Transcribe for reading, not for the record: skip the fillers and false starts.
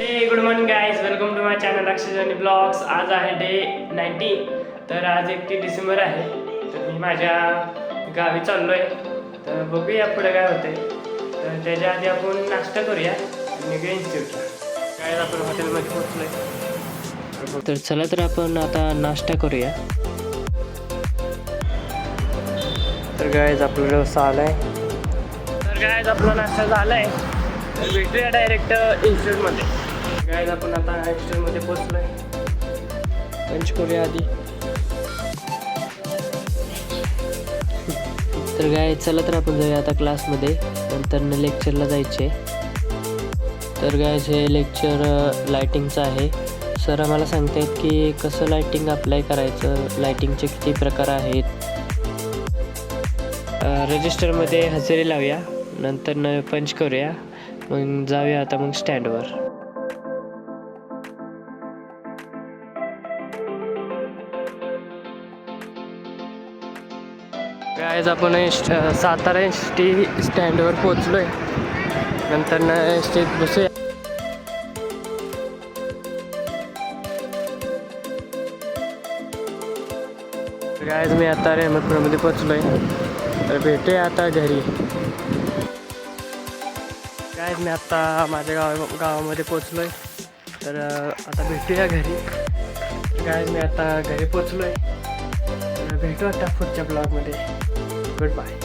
Good morning guys, welcome to my channel Akshay आणि blogs. आज आहे डे 19. तर आज 31 डिसेंबर आहे. तर मी माझ्या गावी चाललो आहे. तर बघूया पुढे काय होते. तर त्याच्या आधी आपण नाश्ता करूया आणि निघूया इन्स्टिट्यूटला. काय आपण हॉटेलमध्ये पोहोचलोय. तर चला तर आपण आता नाश्ता करूया. तर गाइस आपला डोसा आलाय. तर गाइस आपला नाश्ता झालाय. तर भेटूया डायरेक्ट इन्स्टिट्यूटमध्ये. गाइस आपण आता इन्स्टिट्यूटमध्ये पोहोचलोय. लंच करूया आधी. तर गाइस चला तर आपण जाऊया आता क्लासमध्ये. नंतर लेक्चरला जायचे. तर गाइस हे लेक्चर लायटिंगचं आहे. सर आम्हाला सांगतायत की कसं लायटिंग अप्लाय करायचं, लायटिंगचे किती प्रकार आहेत. रजिस्टरमध्ये हजेरी लावूया, नंतर पंच करूया, मग जाऊया आता मग स्टँडवर. गाइस आपण सातारा एसटी स्टँडवर पोहोचलोय. नंतर एसटीत बसूया. गाइस मी आता रेहमतपूरमध्ये पोहोचलोय. तर भेटूया आता घरी. गाइस मी आता माझ्या गावामध्ये पोहोचलोय. तर आता भेटूया घरी. गाइस मी आता घरी पोहोचलोय. तर भेटू आता पुढच्या ब्लॉगमध्ये. Good bye.